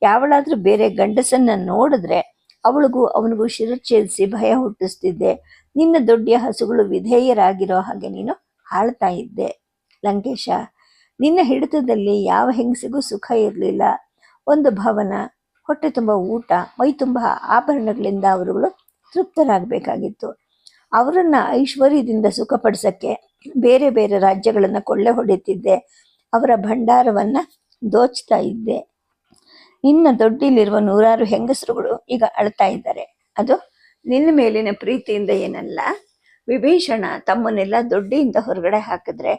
ಯಾವಳಾದ್ರೂ ಬೇರೆ ಗಂಡಸನ್ನ ನೋಡಿದ್ರೆ ಅವಳಿಗೂ ಅವನಿಗೂ ಶಿರಚ್ಛೇದಿಸಿ ಭಯ ಹುಟ್ಟಿಸ್ತಿದ್ದೆ. ನಿನ್ನ ದೊಡ್ಡ ಹಸುಗಳು ವಿಧೇಯರಾಗಿರೋ ಹಾಗೆ ನೀನು ಆಳ್ತಾ ಇದ್ದೆ. ಲಂಕೇಶ, ನಿನ್ನ ಹಿಡಿತದಲ್ಲಿ ಯಾವ ಹೆಂಗಸಿಗೂ ಸುಖ ಇರಲಿಲ್ಲ. ಒಂದು ಭವನ, ಹೊಟ್ಟೆ ತುಂಬ ಊಟ, ಮೈ ತುಂಬ ಆಭರಣಗಳಿಂದ ಅವರುಗಳು ತೃಪ್ತರಾಗಬೇಕಾಗಿತ್ತು. ಅವರನ್ನ ಐಶ್ವರ್ಯದಿಂದ ಸುಖಪಡಿಸಕ್ಕೆ ಬೇರೆ ಬೇರೆ ರಾಜ್ಯಗಳನ್ನು ಕೊಳ್ಳೆ ಹೊಡೆಯುತ್ತಿದ್ದೆ. ಅವರ ಭಂಡಾರವನ್ನ ದೋಚ್ತಾ ಇದ್ದೆ. ನಿನ್ನ ದೊಡ್ಡಿಲಿರುವ 100 ಹೆಂಗಸರುಗಳು ಈಗ ಅಳ್ತಾ ಇದ್ದಾರೆ. ಅದು ನಿನ್ನ ಮೇಲಿನ ಪ್ರೀತಿಯಿಂದ ಏನಲ್ಲ. ವಿಭೀಷಣ ತಮ್ಮನ್ನೆಲ್ಲ ದೊಡ್ಡಿಯಿಂದ ಹೊರಗಡೆ ಹಾಕಿದ್ರೆ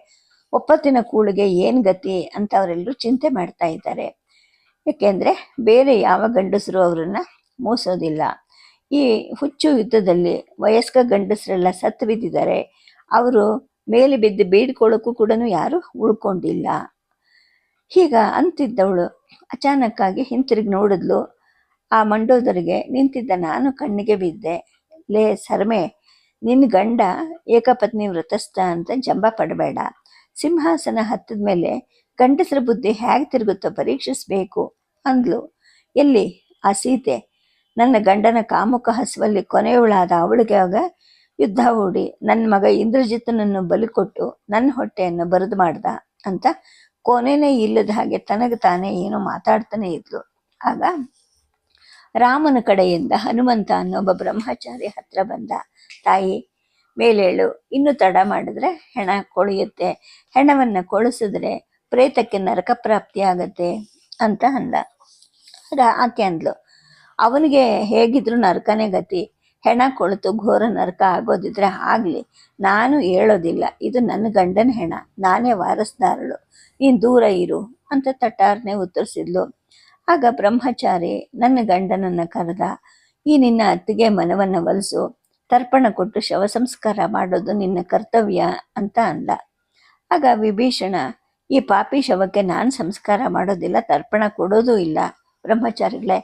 ಒಪ್ಪತ್ತಿನ ಕೂಳಿಗೆ ಏನು ಗತಿ ಅಂತ ಅವರೆಲ್ಲರೂ ಚಿಂತೆ ಮಾಡ್ತಾ ಇದ್ದಾರೆ. ಯಾಕೆಂದರೆ ಬೇರೆ ಯಾವ ಗಂಡಸರು ಅವರನ್ನು ಮೋಸೋದಿಲ್ಲ. ಈ ಹುಚ್ಚು ಯುದ್ಧದಲ್ಲಿ ವಯಸ್ಕ ಗಂಡಸರೆಲ್ಲ ಸತ್ತು ಬಿದ್ದಿದ್ದಾರೆ. ಅವರು ಮೇಲೆ ಬಿದ್ದು ಬೇಡಿಕೊಳ್ಳೋಕ್ಕೂ ಕೂಡ ಯಾರು ಉಳ್ಕೊಂಡಿಲ್ಲ. ಹೀಗ ಅಂತಿದ್ದವಳು ಅಚಾನಕ್ಕಾಗಿ ಹಿಂತಿರುಗಿ ನೋಡಿದ್ಲು. ಆ ಮಂಡೋದರಿಗೆ ನಿಂತಿದ್ದ ನಾನು ಕಣ್ಣಿಗೆ ಬಿದ್ದೆ. ಲೇ ಸರ್ಮೆ, ನಿನ್ನ ಗಂಡ ಏಕಪತ್ನಿ ವ್ರತಸ್ಥ ಅಂತ ಜಂಬ ಪಡಬೇಡ. ಸಿಂಹಾಸನ ಹತ್ತದ ಮೇಲೆ ಗಂಡಸರ ಬುದ್ಧಿ ಹೇಗೆ ತಿರುಗುತ್ತೋ ಪರೀಕ್ಷಿಸ್ಬೇಕು ಅಂದ್ಲು. ಎಲ್ಲಿ ಆ ಸೀತೆ? ನನ್ನ ಗಂಡನ ಕಾಮುಕ ಹಸುವಲ್ಲಿ ಕೊನೆಯವಳಾದ ಅವಳಿಗೆ ಆಗ ಯುದ್ಧ ಹೂಡಿ ನನ್ನ ಮಗ ಇಂದ್ರಜಿತನನ್ನು ಬಲಿ ಕೊಟ್ಟು ನನ್ನ ಹೊಟ್ಟೆಯನ್ನು ಬರದು ಮಾಡ್ದ ಅಂತ ಕೊನೆನೇ ಇಲ್ಲದ ಹಾಗೆ ತನಗೆ ತಾನೇ ಏನೋ ಮಾತಾಡ್ತಾನೆ ಇದ್ಲು. ಆಗ ರಾಮನ ಕಡೆಯಿಂದ ಹನುಮಂತ ಅನ್ನೊಬ್ಬ ಬ್ರಹ್ಮಚಾರಿ ಹತ್ರ ಬಂದ. ತಾಯಿ, ಮೇಲೇಳು, ಇನ್ನು ತಡ ಮಾಡಿದ್ರೆ ಹೆಣ ಕೊಳೆಯುತ್ತೆ, ಹೆಣವನ್ನ ಕೊಳಿಸಿದ್ರೆ ಪ್ರೇತಕ್ಕೆ ನರಕ ಪ್ರಾಪ್ತಿ ಆಗತ್ತೆ ಅಂತ ಅಂದ. ಆಕೆ ಅಂದ್ಲು, ಅವನಿಗೆ ಹೇಗಿದ್ರು ನರಕನೇ ಗತಿ. ಹೆಣ ಕೊಳೆತು ಘೋರ ನರಕ ಆಗೋದಿದ್ರೆ ಆಗ್ಲಿ, ನಾನು ಹೇಳೋದಿಲ್ಲ. ಇದು ನನ್ನ ಗಂಡನ ಹೆಣ, ನಾನೇ ವಾರಸ್ದಾರಳು, ನೀನು ದೂರ ಇರು ಅಂತ ತಟಾರ್ನೆ ಉತ್ತರಿಸಿದ್ಲು. ಆಗ ಬ್ರಹ್ಮಚಾರಿ ನನ್ನ ಗಂಡನನ್ನ ಕರೆದ. ಈ ನಿನ್ನ ಅತ್ತಿಗೆ ಮನವನ್ನ ಒಲಿಸು, ತರ್ಪಣ ಕೊಟ್ಟು ಶವ ಸಂಸ್ಕಾರ ಮಾಡೋದು ನಿನ್ನ ಕರ್ತವ್ಯ ಅಂತ ಅಂದ. ಆಗ ವಿಭೀಷಣ, ಈ ಪಾಪಿ ಶವಕ್ಕೆ ನಾನು ಸಂಸ್ಕಾರ ಮಾಡೋದಿಲ್ಲ, ತರ್ಪಣ ಕೊಡೋದೂ ಇಲ್ಲ. ಬ್ರಹ್ಮಚಾರಿಗಳೇ,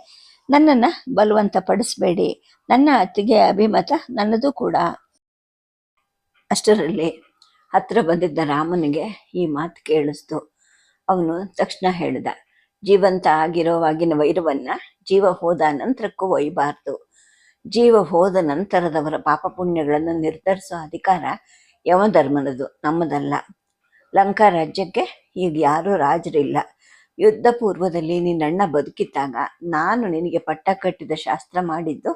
ನನ್ನನ್ನು ಬಲವಂತ ಪಡಿಸ್ಬೇಡಿ, ನನ್ನ ಅತ್ತಿಗೆ ಅಭಿಮತ ನನ್ನದು ಕೂಡ. ಅಷ್ಟರಲ್ಲಿ ಹತ್ರ ಬಂದಿದ್ದ ರಾಮನಿಗೆ ಈ ಮಾತು ಕೇಳಿಸ್ತು. ಅವನು ತಕ್ಷಣ ಹೇಳಿದ, ಜೀವಂತ ಆಗಿರೋವಾಗಿನ ವೈರವನ್ನ ಜೀವ ಹೋದ ನಂತರಕ್ಕೂ ಒಯ್ಯಬಾರ್ದು. ಜೀವ ಹೋದ ನಂತರದವರ ಪಾಪ ಪುಣ್ಯಗಳನ್ನು ನಿರ್ಧರಿಸೋ ಅಧಿಕಾರ ಯಮಧರ್ಮನದು, ನಮ್ಮದಲ್ಲ. ಲಂಕಾ ರಾಜ್ಯಕ್ಕೆ ಈಗ ಯಾರೂ ರಾಜರಿಲ್ಲ. ಯುದ್ಧ ಪೂರ್ವದಲ್ಲಿ ನಿನ್ನಣ್ಣ ಬದುಕಿದ್ದಾಗ ನಾನು ನಿನಗೆ ಪಟ್ಟ ಕಟ್ಟಿದ ಶಾಸ್ತ್ರ ಮಾಡಿದ್ದು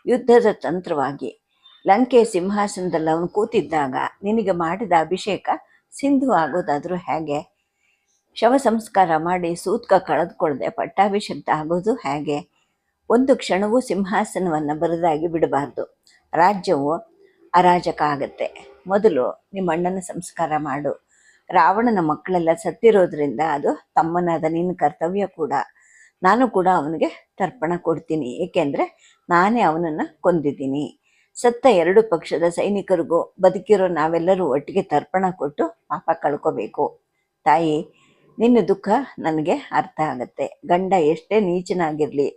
ಯುದ್ಧದ ತಂತ್ರವಾಗಿ. ಲಂಕೆ ಸಿಂಹಾಸನದಲ್ಲಿ ಅವನು ಕೂತಿದ್ದಾಗ ನಿನಗೆ ಮಾಡಿದ ಅಭಿಷೇಕ ಸಿಂಧು ಆಗೋದಾದ್ರೂ ಹೇಗೆ? ಶವ ಸಂಸ್ಕಾರ ಮಾಡಿ ಸೂತ್ಕ ಕಳೆದುಕೊಳ್ಳದೆ ಪಟ್ಟಾಭಿಷೇಕ ಆಗೋದು ಹೇಗೆ? ಒಂದು ಕ್ಷಣವೂ ಸಿಂಹಾಸನವನ್ನು ಬರದಾಗಿ ಬಿಡಬಾರ್ದು. ರಾಜ್ಯವು ಅರಾಜಕ ಆಗತ್ತೆ. ಮೊದಲು ನಿಮ್ಮ ಅಣ್ಣನ ಸಂಸ್ಕಾರ ಮಾಡು. ರಾವಣನ ಮಕ್ಕಳೆಲ್ಲ ಸತ್ತಿರೋದ್ರಿಂದ ಅದು ತಮ್ಮನಾದ ನಿನ್ನ ಕರ್ತವ್ಯ ಕೂಡ. ನಾನು ಕೂಡ ಅವನಿಗೆ ತರ್ಪಣ ಕೊಡ್ತೀನಿ, ಏಕೆಂದರೆ ನಾನೇ ಅವನನ್ನು ಕೊಂದಿದ್ದೀನಿ. ಸತ್ತ ಎರಡು ಪಕ್ಷದ ಸೈನಿಕರಿಗೂ ಬದುಕಿರೋ ನಾವೆಲ್ಲರೂ ಒಟ್ಟಿಗೆ ತರ್ಪಣ ಕೊಟ್ಟು ಪಾಪ ಕಳ್ಕೋಬೇಕು. ತಾಯಿ, ನಿನ್ನ ದುಃಖ ನನಗೆ ಅರ್ಥ ಆಗತ್ತೆ. ಗಂಡ ಎಷ್ಟೇ ನೀಚನಾಗಿರಲಿ,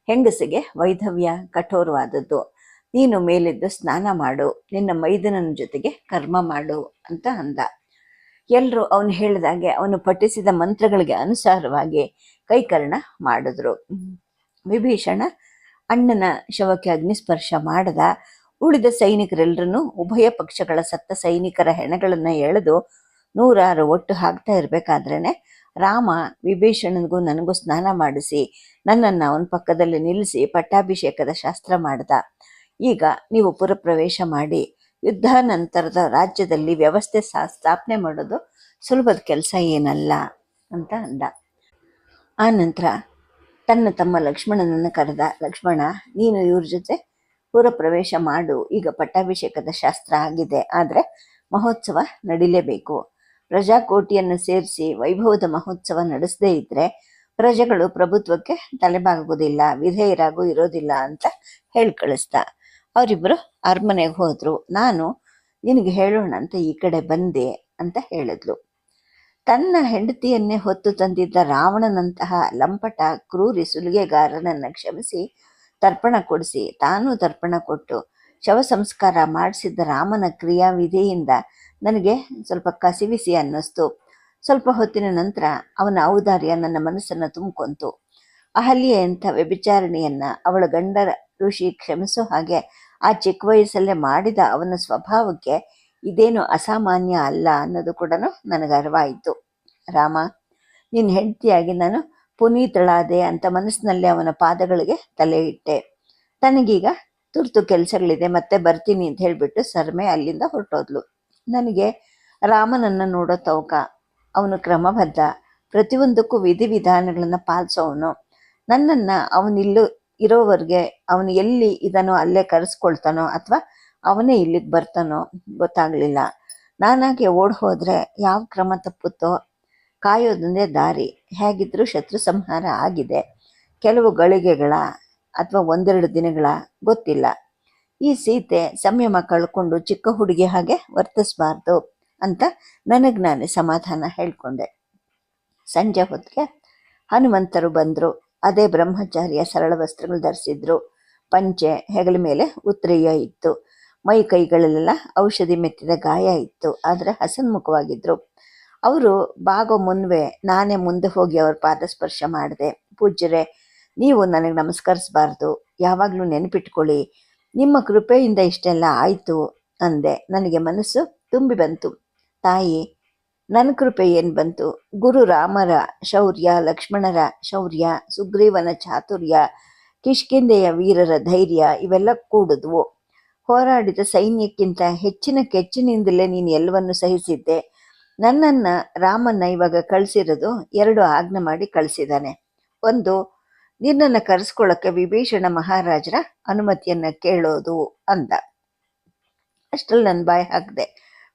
ಹೆಂಗಸಿಗೆ ವೈಧವ್ಯ ಕಠೋರವಾದದ್ದು. ನೀನು ಮೇಲೆದ್ದು ಸ್ನಾನ ಮಾಡು, ನಿನ್ನ ಮೈದನನ ಜೊತೆಗೆ ಕರ್ಮ ಮಾಡು ಅಂತ ಅಂದ. ಎಲ್ಲರೂ ಅವನು ಹೇಳಿದಾಗೆ ಅವನು ಪಠಿಸಿದ ಮಂತ್ರಗಳಿಗೆ ಅನುಸಾರವಾಗಿ ಕೈಕರ್ಣ ಮಾಡಿದ್ರು. ವಿಭೀಷಣ ಅಣ್ಣನ ಶವಕ್ಕೆ ಅಗ್ನಿಸ್ಪರ್ಶ ಮಾಡದ. ಉಳಿದ ಸೈನಿಕರೆಲ್ಲರನ್ನೂ ಉಭಯ ಪಕ್ಷಗಳ ಸತ್ತ ಸೈನಿಕರ ಹೆಣಗಳನ್ನು ಎಳೆದು 100 ಒಟ್ಟು ಹಾಕ್ತಾ ಇರಬೇಕಾದ್ರೇನೆ ರಾಮ ವಿಭೀಷಣನಿಗೂ ನನಗೂ ಸ್ನಾನ ಮಾಡಿಸಿ ನನ್ನನ್ನು ಅವನ ಪಕ್ಕದಲ್ಲಿ ನಿಲ್ಲಿಸಿ ಪಟ್ಟಾಭಿಷೇಕದ ಶಾಸ್ತ್ರ ಮಾಡ್ದ. ಈಗ ನೀವು ಪುರಪ್ರವೇಶ ಮಾಡಿ ಯುದ್ಧ ನಂತರದ ರಾಜ್ಯದಲ್ಲಿ ವ್ಯವಸ್ಥೆ ಸ್ಥಾಪನೆ ಮಾಡೋದು ಸುಲಭದ ಕೆಲಸ ಏನಲ್ಲ ಅಂತ ಅಂದ. ಆ ನಂತರ ತನ್ನ ತಮ್ಮ ಲಕ್ಷ್ಮಣನನ್ನು ಕರೆದ. ಲಕ್ಷ್ಮಣ, ನೀನು ಇವ್ರ ಜೊತೆ ಪುರಪ್ರವೇಶ ಮಾಡು. ಈಗ ಪಟ್ಟಾಭಿಷೇಕದ ಶಾಸ್ತ್ರ ಆಗಿದೆ, ಆದರೆ ಮಹೋತ್ಸವ ನಡಿಲೇಬೇಕು. ಪ್ರಜಾಕೋಟಿಯನ್ನು ಸೇರಿಸಿ ವೈಭವದ ಮಹೋತ್ಸವ ನಡೆಸದೇ ಇದ್ರೆ ಪ್ರಜೆಗಳು ಪ್ರಭುತ್ವಕ್ಕೆ ತಲೆಬಾಗುವುದಿಲ್ಲ, ವಿಧೇಯರಾಗೂ ಇರೋದಿಲ್ಲ ಅಂತ ಹೇಳಿ ಕಳಿಸ್ದ. ಅವರಿಬ್ಬರು ಅರಮನೆಗೆ ಹೋದ್ರು. ನಾನು ನಿನಗೆ ಹೇಳೋಣ ಅಂತ ಈ ಕಡೆ ಬಂದೆ ಅಂತ ಹೇಳಿದ್ಲು. ತನ್ನ ಹೆಂಡತಿಯನ್ನೇ ಹೊತ್ತು ತಂದಿದ್ದ ರಾವಣನಂತಹ ಲಂಪಟ ಕ್ರೂರಿ ಸುಲಿಗೆಗಾರನನ್ನು ಕ್ಷಮಿಸಿ ತರ್ಪಣ ಕೊಡಿಸಿ ತಾನೂ ತರ್ಪಣ ಕೊಟ್ಟು ಶವ ಸಂಸ್ಕಾರ ಮಾಡಿಸಿದ್ದ ರಾಮನ ಕ್ರಿಯಾವಿಧಿಯಿಂದ ನನಗೆ ಸ್ವಲ್ಪ ಕಸಿವಿಸಿ ಅನ್ನಿಸ್ತು. ಸ್ವಲ್ಪ ಹೊತ್ತಿನ ನಂತರ ಅವನ ಔದಾರ್ಯ ನನ್ನ ಮನಸ್ಸನ್ನು ತುಂಬಿಕೊಂತು. ಅಹಲ್ಯೆ ಅಂತ ವ್ಯಭಿಚಾರಣೆಯನ್ನ ಅವಳ ಗಂಡ ಋಷಿ ಕ್ಷಮಿಸೋ ಹಾಗೆ ಆ ಚಿಕ್ಕ ವಯಸ್ಸಲ್ಲೇ ಮಾಡಿದ ಅವನ ಸ್ವಭಾವಕ್ಕೆ ಇದೇನು ಅಸಾಮಾನ್ಯ ಅಲ್ಲ ಅನ್ನೋದು ಕೂಡ ನನಗೆ ಅರಿವಾಯಿತು. ರಾಮ, ನಿನ್ನ ಹೆಂಡತಿಯಾಗಿ ನಾನು ಪುನೀತಳಾದೆ ಅಂತ ಮನಸ್ಸಿನಲ್ಲಿ ಅವನ ಪಾದಗಳಿಗೆ ತಲೆ ಇಟ್ಟೆ. ತನಗೀಗ ತುರ್ತು ಕೆಲಸಗಳಿದೆ, ಮತ್ತೆ ಬರ್ತೀನಿ ಅಂತ ಹೇಳಿಬಿಟ್ಟು ಸರ್ಮೆ ಅಲ್ಲಿಂದ ಹೊರಟೋದ್ಲು. ನನಗೆ ರಾಮನನ್ನು ನೋಡೋ ತವಕ. ಅವನು ಕ್ರಮಬದ್ಧ, ಪ್ರತಿಯೊಂದಕ್ಕೂ ವಿಧಿವಿಧಾನಗಳನ್ನು ಪಾಲಿಸೋವನು. ನನ್ನನ್ನು ಅವನಿಲ್ಲೂ ಇರೋವರೆಗೆ ಅವನು ಎಲ್ಲಿ ಇದನೋ ಅಲ್ಲೇ ಕರೆಸ್ಕೊಳ್ತಾನೋ ಅಥವಾ ಅವನೇ ಇಲ್ಲಿಗೆ ಬರ್ತಾನೋ ಗೊತ್ತಾಗಲಿಲ್ಲ. ನಾನಾಗೆ ಓಡ್ ಹೋದರೆ ಯಾವ ಕ್ರಮ ತಪ್ಪುತ್ತೋ ಕಾಯೋದೊಂದೇ ದಾರಿ. ಹೇಗಿದ್ರೂ ಶತ್ರು ಸಂಹಾರ ಆಗಿದೆ. ಕೆಲವು ಗಳಿಗೆಗಳ ಅಥವಾ ಒಂದೆರಡು ದಿನಗಳ ಗೊತ್ತಿಲ್ಲ. ಈ ಸೀತೆ ಸಂಯಮ ಕಳ್ಕೊಂಡು ಚಿಕ್ಕ ಹುಡುಗಿ ಹಾಗೆ ವರ್ತಿಸಬಾರ್ದು ಅಂತ ನನಗೆ ನಾನೇ ಸಮಾಧಾನ ಹೇಳ್ಕೊಂಡೆ. ಸಂಜೆ ಹೊತ್ತಿಗೆ ಹನುಮಂತರು ಬಂದರು. ಅದೇ ಬ್ರಹ್ಮಚಾರಿಯ ಸರಳ ವಸ್ತ್ರಗಳು ಧರಿಸಿದ್ರು. ಪಂಚೆ, ಹೆಗಲ ಮೇಲೆ ಉತ್ತರೀಯ ಇತ್ತು. ಮೈ ಕೈಗಳಲ್ಲೆಲ್ಲ ಔಷಧಿ ಮೆತ್ತಿದ ಗಾಯ ಇತ್ತು. ಆದರೆ ಹಸನ್ಮುಖವಾಗಿದ್ರು. ಅವರು ಬಾಗೋ ಮುನ್ವೆ ನಾನೇ ಮುಂದೆ ಹೋಗಿ ಅವ್ರ ಪಾದಸ್ಪರ್ಶ ಮಾಡಿದೆ. ಪೂಜ್ಯರೇ, ನೀವು ನನಗೆ ನಮಸ್ಕರಿಸಬಾರ್ದು, ಯಾವಾಗಲೂ ನೆನಪಿಟ್ಕೊಳ್ಳಿ, ನಿಮ್ಮ ಕೃಪೆಯಿಂದ ಇಷ್ಟೆಲ್ಲ ಆಯಿತು ಅಂದೆ. ನನಗೆ ಮನಸ್ಸು ತುಂಬಿ ಬಂತು. ತಾಯಿ, ನನ್ನ ಕೃಪೆ ಏನು ಬಂತು? ಗುರು ರಾಮರ ಶೌರ್ಯ, ಲಕ್ಷ್ಮಣರ ಶೌರ್ಯ, ಸುಗ್ರೀವನ ಚಾತುರ್ಯ, ಕಿಷ್ಕಿಂಧೆಯ ವೀರರ ಧೈರ್ಯ ಇವೆಲ್ಲ ಕೂಡಿದ್ವು. ಹೋರಾಡಿದ ಸೈನ್ಯಕ್ಕಿಂತ ಹೆಚ್ಚಿನ ಕೆಚ್ಚಿನಿಂದಲೇ ನೀನು ಎಲ್ಲವನ್ನು ಸಹಿಸಿದ್ದೆ. ನನ್ನನ್ನು ರಾಮನ್ನ ಇವಾಗ ಕಳಿಸಿರೋದು 2 ಆಜ್ಞೆ ಮಾಡಿ ಕಳಿಸಿದ್ದಾನೆ. ಒಂದು, ನಿನ್ನನ್ನು ಕರೆಸ್ಕೊಳ್ಳೋಕ್ಕೆ ವಿಭೀಷಣ ಮಹಾರಾಜರ ಅನುಮತಿಯನ್ನು ಕೇಳೋದು ಅಂದ. ಅಷ್ಟರಲ್ಲಿ ನನ್ನ ಬಾಯಿ ಹಾಕಿದೆ.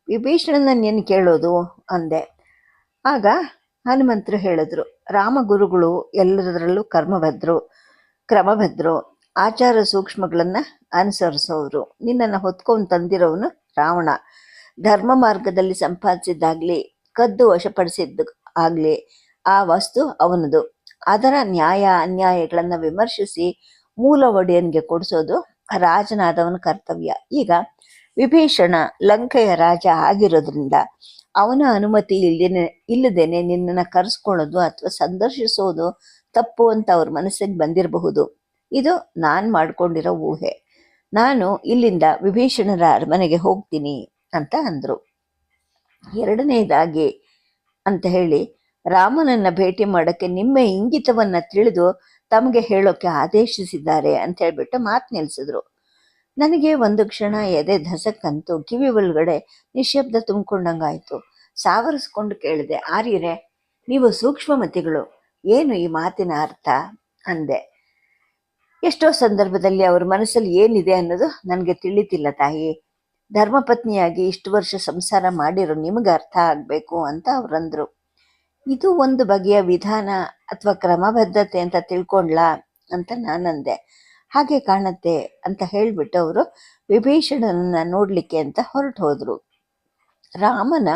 ವಿಭೀಷಣನ ನೀನು ಕೇಳೋದು ಅಂದೆ. ಆಗ ಹನುಮಂತರು ಹೇಳಿದ್ರು, ರಾಮಗುರುಗಳು ಎಲ್ಲದರಲ್ಲೂ ಕ್ರಮಭದ್ರು, ಆಚಾರ ಸೂಕ್ಷ್ಮಗಳನ್ನು ಅನುಸರಿಸೋರು. ನಿನ್ನನ್ನು ಹೊತ್ಕೊಂಡು ತಂದಿರೋವನು ರಾವಣ. ಧರ್ಮ ಮಾರ್ಗದಲ್ಲಿ ಸಂಪಾದಿಸಿದ್ದಾಗಲಿ ಕದ್ದು ವಶಪಡಿಸಿದ್ದು ಆಗಲಿ ಆ ವಸ್ತು ಅವನದು. ಅದರ ನ್ಯಾಯ ಅನ್ಯಾಯಗಳನ್ನು ವಿಮರ್ಶಿಸಿ ಮೂಲ ಒಡೆಯನಿಗೆ ಕೊಡಿಸೋದು ರಾಜನಾದವನ ಕರ್ತವ್ಯ. ಈಗ ವಿಭೀಷಣ ಲಂಕೆಯ ರಾಜ ಆಗಿರೋದ್ರಿಂದ ಅವನ ಅನುಮತಿ ಇಲ್ಲದೇನೆ ನಿನ್ನನ್ನು ಕರೆಸ್ಕೊಳ್ಳೋದು ಅಥವಾ ಸಂದರ್ಶಿಸೋದು ತಪ್ಪು ಅಂತ ಅವ್ರ ಮನಸ್ಸಿಗೆ ಬಂದಿರಬಹುದು. ಇದು ನಾನು ಮಾಡ್ಕೊಂಡಿರೋ ಊಹೆ. ನಾನು ಇಲ್ಲಿಂದ ವಿಭೀಷಣರ ಅರಮನೆಗೆ ಹೋಗ್ತೀನಿ ಅಂತ ಅಂದರು. ಎರಡನೇದಾಗಿ ಅಂತ ಹೇಳಿ, ರಾಮನನ್ನ ಭೇಟಿ ಮಾಡೋಕ್ಕೆ ನಿಮ್ಮ ಇಂಗಿತವನ್ನು ತಿಳಿದು ತಮಗೆ ಹೇಳೋಕ್ಕೆ ಆದೇಶಿಸಿದ್ದಾರೆ ಅಂತ ಹೇಳ್ಬಿಟ್ಟು ಮಾತು ನಿಲ್ಲಿಸಿದ್ರು. ನನಗೆ ಒಂದು ಕ್ಷಣ ಎದೆ ಧಸಕ್ಕಂತೂ, ಕಿವಿ ಒಳಗಡೆ ನಿಶ್ಶಬ್ದ ತುಂಬಿಕೊಂಡಂಗಾಯ್ತು. ಸಾವರಿಸ್ಕೊಂಡು ಕೇಳಿದೆ, ಆರ್ಯರೇ, ನೀವು ಸೂಕ್ಷ್ಮಮತಿಗಳು, ಏನು ಈ ಮಾತಿನ ಅರ್ಥ ಅಂದೆ. ಎಷ್ಟೋ ಸಂದರ್ಭದಲ್ಲಿ ಅವ್ರ ಮನಸ್ಸಲ್ಲಿ ಏನಿದೆ ಅನ್ನೋದು ನನಗೆ ತಿಳಿತಿಲ್ಲ ತಾಯಿ. ಧರ್ಮಪತ್ನಿಯಾಗಿ ಇಷ್ಟು ವರ್ಷ ಸಂಸಾರ ಮಾಡಿರೋ ನಿಮಗೆ ಅರ್ಥ ಆಗಬೇಕು ಅಂತ ಅವ್ರಂದ್ರು. ಇದು ಒಂದು ಬಗೆಯ ವಿಧಾನ ಅಥವಾ ಕ್ರಮಬದ್ಧತೆ ಅಂತ ತಿಳ್ಕೊಂಡ್ಲಾ ಅಂತ ನಾನಂದೆ. ಹಾಗೆ ಕಾಣತ್ತೆ ಅಂತ ಹೇಳಿಬಿಟ್ಟು ಅವರು ವಿಭೀಷಣನನ್ನ ನೋಡಲಿಕ್ಕೆ ಅಂತ ಹೊರಟು ಹೋದರು. ರಾಮನ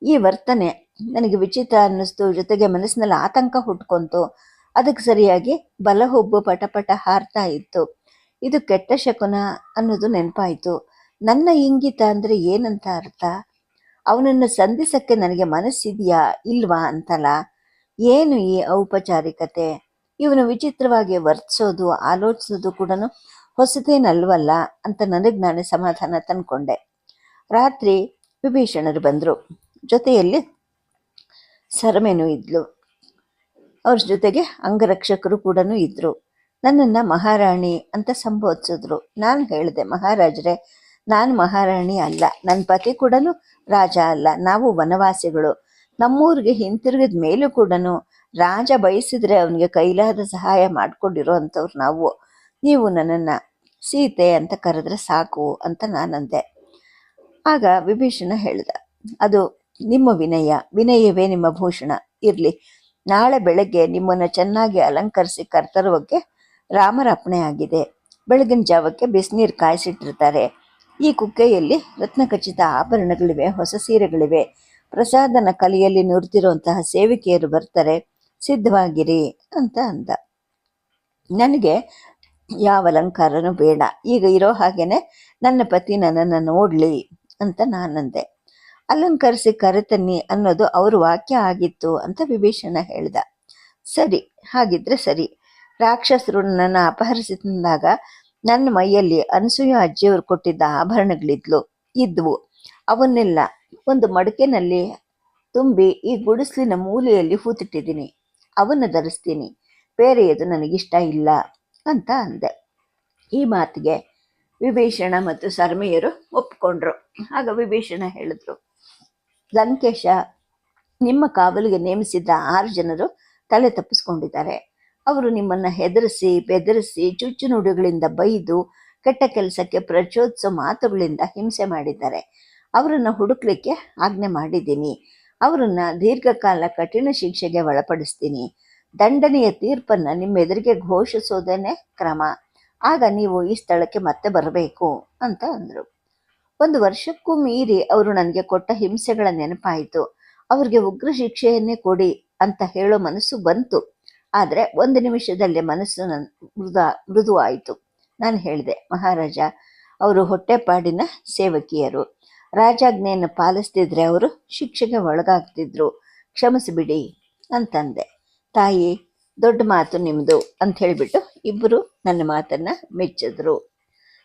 ಈ ವರ್ತನೆ ನನಗೆ ವಿಚಿತ್ರ ಅನ್ನಿಸ್ತು. ಜೊತೆಗೆ ಮನಸ್ಸಿನಲ್ಲಿ ಆತಂಕ ಹುಟ್ಕೊಂತು. ಅದಕ್ಕೆ ಸರಿಯಾಗಿ ಬಲಹುಬ್ಬು ಪಟಪಟ ಹಾರ್ತಾ ಇತ್ತು. ಇದು ಕೆಟ್ಟ ಶಕುನ ಅನ್ನೋದು ನೆನಪಾಯಿತು. ನನ್ನ ಇಂಗಿತ ಅಂದರೆ ಏನಂತ ಅರ್ಥ? ಅವನನ್ನು ಸಂಧಿಸಕ್ಕೆ ನನಗೆ ಮನಸ್ಸಿದೆಯಾ ಇಲ್ವಾ ಅಂತಲ್ಲ. ಏನು ಈ ಔಪಚಾರಿಕತೆ? ಇವನು ವಿಚಿತ್ರವಾಗಿ ವರ್ತಿಸೋದು, ಆಲೋಚಿಸೋದು ಕೂಡ ಹೊಸತೇನಲ್ವಲ್ಲ ಅಂತ ನನಗೆ ನಾನೇ ಸಮಾಧಾನ ತಂದ್ಕೊಂಡೆ. ರಾತ್ರಿ ವಿಭೀಷಣರು ಬಂದರು. ಜೊತೆಯಲ್ಲಿ ಸರಮೇನೂ ಇದ್ಲು. ಅವ್ರ ಜೊತೆಗೆ ಅಂಗರಕ್ಷಕರು ಕೂಡ ಇದ್ದರು. ನನ್ನನ್ನು ಮಹಾರಾಣಿ ಅಂತ ಸಂಬೋಧಿಸಿದ್ರು. ನಾನು ಹೇಳಿದೆ, ಮಹಾರಾಜರೇ, ನಾನು ಮಹಾರಾಣಿ ಅಲ್ಲ, ನನ್ನ ಪತಿ ಕೂಡ ರಾಜ ಅಲ್ಲ, ನಾವು ವನವಾಸಿಗಳು. ನಮ್ಮೂರಿಗೆ ಹಿಂತಿರುಗಿದ ಮೇಲೂ ಕೂಡ ರಾಜ ಬಯಸಿದ್ರೆ ಅವನಿಗೆ ಕೈಲಾದ ಸಹಾಯ ಮಾಡಿಕೊಂಡಿರೋ ಅಂಥವ್ರು ನಾವು. ನೀವು ನನ್ನನ್ನು ಸೀತೆ ಅಂತ ಕರೆದ್ರೆ ಸಾಕು ಅಂತ ನಾನಂದೆ. ಆಗ ವಿಭೀಷಣ ಹೇಳ್ದ, ಅದು ನಿಮ್ಮ ವಿನಯವೇ ನಿಮ್ಮ ಭೂಷಣ. ಇರಲಿ, ನಾಳೆ ಬೆಳಗ್ಗೆ ನಿಮ್ಮನ್ನು ಚೆನ್ನಾಗಿ ಅಲಂಕರಿಸಿ ಕರ್ತರುವಕ್ಕೆ ರಾಮರ ಅಪ್ಪಣೆ ಆಗಿದೆ. ಬೆಳಗಿನ ಜಾವಕ್ಕೆ ಬಿಸಿನೀರು ಕಾಯಿಸಿಟ್ಟಿರ್ತಾರೆ. ಈ ಕುಕ್ಕೆಯಲ್ಲಿ ರತ್ನಖಚಿತ ಆಭರಣಗಳಿವೆ, ಹೊಸ ಸೀರೆಗಳಿವೆ. ಪ್ರಸಾದನ ಕಲಿಯಲ್ಲಿ ನುರಿತಿರುವಂತಹ ಸೇವಿಕೆಯರು ಬರ್ತಾರೆ, ಸಿದ್ಧವಾಗಿರಿ ಅಂತ ಅಂದ. ನನಗೆ ಯಾವ ಅಲಂಕಾರನೂ ಬೇಡ, ಈಗ ಇರೋ ಹಾಗೇನೆ ನನ್ನ ಪತಿ ನನ್ನನ್ನು ನೋಡಲಿ ಅಂತ ನಾನಂದೆ. ಅಲಂಕರಿಸಿ ಕರೆತನ್ನಿ ಅನ್ನೋದು ಅವ್ರ ವಾಕ್ಯ ಆಗಿತ್ತು ಅಂತ ವಿಭೀಷಣ ಹೇಳ್ದ. ಸರಿ, ಹಾಗಿದ್ರೆ ಸರಿ. ರಾಕ್ಷಸರು ನನ್ನನ್ನು ಅಪಹರಿಸಿ ತಂದಾಗ ನನ್ನ ಮೈಯಲ್ಲಿ ಅನಸೂಯ ಅಜ್ಜಿಯವರು ಕೊಟ್ಟಿದ್ದ ಇದ್ವು. ಅವನ್ನೆಲ್ಲ ಒಂದು ಮಡಕೆನಲ್ಲಿ ತುಂಬಿ ಈ ಗುಡಿಸಲಿನ ಮೂಲೆಯಲ್ಲಿ ಹೂತಿಟ್ಟಿದ್ದೀನಿ. ಅವನ್ನು ಧರಿಸ್ತೀನಿ. ಬೇರೆಯದು ನನಗಿಷ್ಟ ಇಲ್ಲ ಅಂತ ಅಂದೆ. ಈ ಮಾತಿಗೆ ವಿಭೀಷಣ ಮತ್ತು ಸರ್ಮೆಯರು ಒಪ್ಕೊಂಡ್ರು. ಆಗ ವಿಭೀಷಣ ಹೇಳಿದ್ರು, ಲಂಕೇಶ, ನಿಮ್ಮ ಕಾವಲಿಗೆ ನೇಮಿಸಿದ್ದ 6 ಜನರು ತಲೆ ತಪ್ಪಿಸ್ಕೊಂಡಿದ್ದಾರೆ. ಅವರು ನಿಮ್ಮನ್ನು ಹೆದರಿಸಿ ಬೆದರಿಸಿ ಚುಚ್ಚು ನುಡಿಗಳಿಂದ ಬೈದು ಕೆಟ್ಟ ಕೆಲಸಕ್ಕೆ ಪ್ರಚೋದಿಸೋ ಮಾತುಗಳಿಂದ ಹಿಂಸೆ ಮಾಡಿದ್ದಾರೆ. ಅವರನ್ನು ಹುಡುಕ್ಲಿಕ್ಕೆ ಆಜ್ಞೆ ಮಾಡಿದ್ದೀನಿ. ಅವರನ್ನು ದೀರ್ಘಕಾಲ ಕಠಿಣ ಶಿಕ್ಷೆಗೆ ಒಳಪಡಿಸ್ತೀನಿ. ದಂಡನೆಯ ತೀರ್ಪನ್ನು ನಿಮ್ಮೆದುರಿಗೆ ಘೋಷಿಸೋದೇನೆ ಕ್ರಮ. ಆಗ ನೀವು ಈ ಸ್ಥಳಕ್ಕೆ ಮತ್ತೆ ಬರಬೇಕು ಅಂತ ಅಂದರು. 1 ವರ್ಷಕ್ಕೂ ಮೀರಿ ಅವರು ನನಗೆ ಕೊಟ್ಟ ಹಿಂಸೆಗಳ ನೆನಪಾಯಿತು. ಅವ್ರಿಗೆ ಉಗ್ರ ಶಿಕ್ಷೆಯನ್ನೇ ಕೊಡಿ ಅಂತ ಹೇಳೋ ಮನಸ್ಸು ಬಂತು. ಆದರೆ 1 ನಿಮಿಷದಲ್ಲೇ ಮನಸ್ಸು ಮೃದುವಾಯಿತು. ನಾನು ಹೇಳಿದೆ, ಮಹಾರಾಜ, ಅವರು ಹೊಟ್ಟೆಪಾಡಿನ ಸೇವಕಿಯರು. ರಾಜಾಜ್ಞೆಯನ್ನು ಪಾಲಿಸ್ತಿದ್ರೆ ಅವರು ಶಿಕ್ಷೆಗೆ ಒಳಗಾಗ್ತಿದ್ರು. ಕ್ಷಮಿಸಿಬಿಡಿ ಅಂತಂದೆ. ತಾಯಿ, ದೊಡ್ಡ ಮಾತು ನಿಮ್ಮದು ಅಂತ ಹೇಳಿಬಿಟ್ಟು ಇಬ್ಬರು ನನ್ನ ಮಾತನ್ನು ಮೆಚ್ಚಿದ್ರು.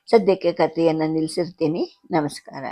ಸದ್ಯಕ್ಕೆ ಕಥೆಯನ್ನು ನಿಲ್ಲಿಸಿರ್ತೀನಿ. ನಮಸ್ಕಾರ.